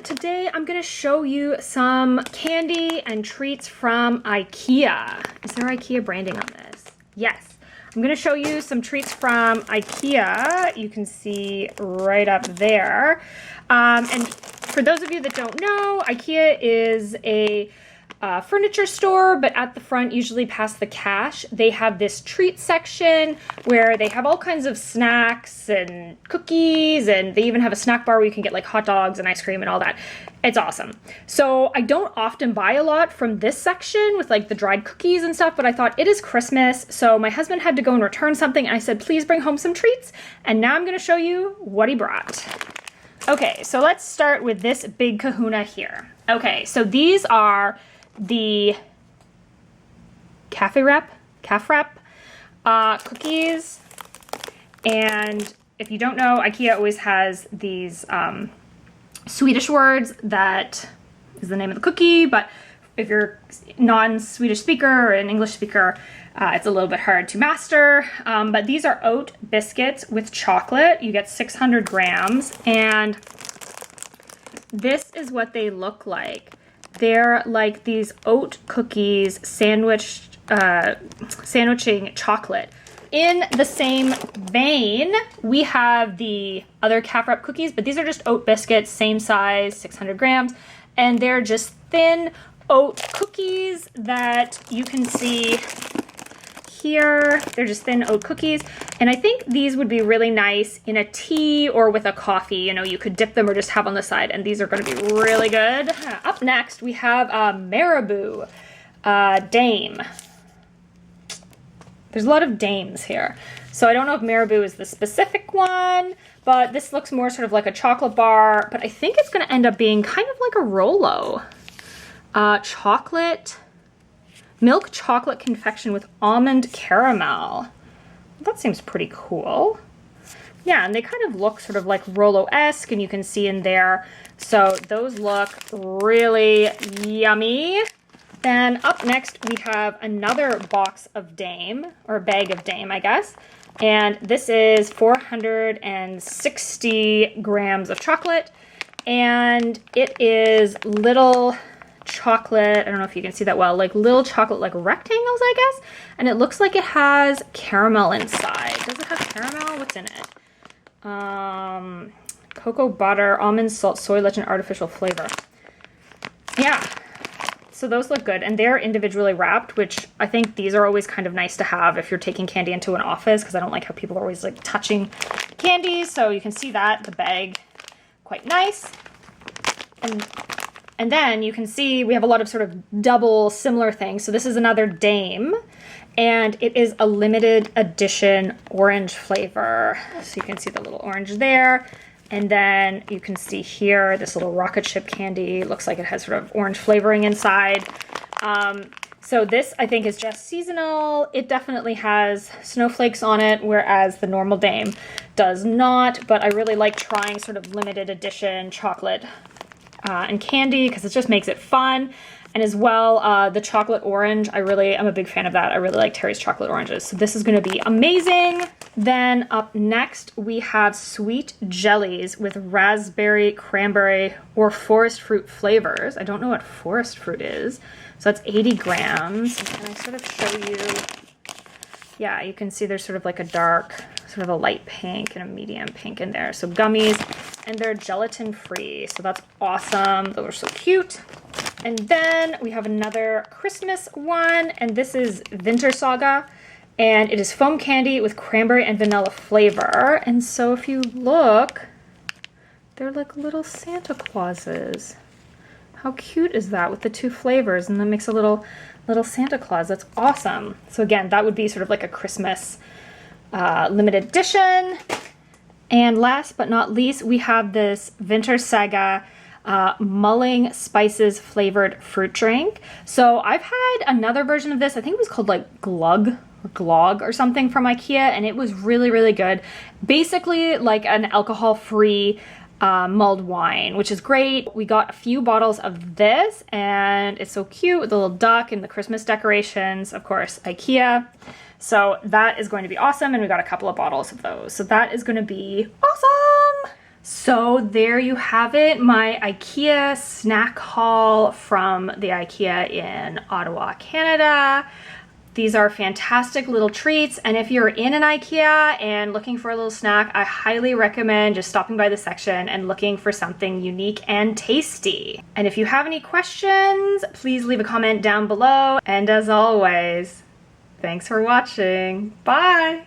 Today I'm going to show you some candy and treats from IKEA. Is there IKEA branding on this? Yes. I'm going to show you some treats from IKEA. You can see right up there. And for those of you that don't know, IKEA is a furniture store, but at the front, usually past the cash, they have this treat section where they have all kinds of snacks and cookies, and they even have a snack bar where you can get like hot dogs and ice cream and all that. It's awesome. So I don't often buy a lot from this section with like the dried cookies and stuff, but I thought it is Christmas, so my husband had to go and return something, and I said, please bring home some treats, and now I'm going to show you what he brought. Okay, so let's start with this big kahuna here. Okay, so these are the Caf Rep Caf Wrap cookies, and if you don't know, IKEA always has these Swedish words that is the name of the cookie, but if you're non-Swedish speaker or an English speaker, it's a little bit hard to master, but these are oat biscuits with chocolate. You get 600 grams, and this is what they look like. They're like these oat cookies sandwiched, sandwiching chocolate. In the same vein, we have the other Caf Rep cookies, but these are just oat biscuits, same size, 600 grams, and they're just thin oat cookies that you can see here. They're just thin oat cookies, and I think these would be really nice in a tea or with a coffee. You know, you could dip them or just have on the side, and these are going to be really good. Up next, we have Marabou Dame. There's a lot of dames here, so I don't know if Marabou is the specific one, but this looks more sort of like a chocolate bar, but I think it's going to end up being kind of like a Rolo. Milk chocolate confection with almond caramel. That seems pretty cool. Yeah, and they kind of look sort of like Rolo-esque, and you can see in there. So those look really yummy. Then up next, we have another box of Dame, or a bag of Dame, I guess. And this is 460 grams of chocolate. And it is little chocolate, I don't know if you can see that well, like little chocolate like rectangles, I guess, and it looks like it has caramel inside. Does it have caramel? What's in it? Cocoa butter, almond salt, soy lecithin, artificial flavor. Yeah, so those look good, and they're individually wrapped, which I think these are always kind of nice to have if you're taking candy into an office, because I don't like how people are always like touching candy. So you can see that the bag, quite nice. And then you can see we have a lot of sort of double similar things. So this is another Dame, and it is a limited edition orange flavor. So you can see the little orange there. And then you can see here this little rocket ship candy. Looks like it has sort of orange flavoring inside. So this, I think, is just seasonal. It definitely has snowflakes on it, whereas the normal Dame does not. But I really like trying sort of limited edition chocolate and candy, because it just makes it fun. And as well, the chocolate orange, I'm a big fan of that. I really like Terry's chocolate oranges. So this is going to be amazing. Then up next, we have sweet jellies with raspberry, cranberry, or forest fruit flavors. I don't know what forest fruit is. So that's 80 grams. Can I sort of show you? Yeah, you can see there's sort of like a dark, sort of a light pink and a medium pink in there. So gummies, and they're gelatin free. So that's awesome. Those are so cute. And then we have another Christmas one, and this is VINTASAGA, and it is foam candy with cranberry and vanilla flavor. And so if you look, they're like little Santa Clauses. How cute is that with the two flavors? And that makes a little Santa Claus. That's awesome. So again, that would be sort of like a Christmas limited edition. And last but not least, we have this VINTASAGA mulling spices flavored fruit drink. So I've had another version of this. I think it was called like Glug or Glog or something from IKEA, and it was really, really good. Basically like an alcohol-free mulled wine, which is great. We got a few bottles of this, and it's so cute with the little duck and the Christmas decorations, of course, IKEA. So that is going to be awesome, and we got a couple of bottles of those. So that is going to be awesome. So there you have it, my IKEA snack haul from the IKEA in Ottawa, Canada. These are fantastic little treats, and if you're in an IKEA and looking for a little snack, I highly recommend just stopping by the section and looking for something unique and tasty. And if you have any questions, please leave a comment down below. And as always, thanks for watching. Bye!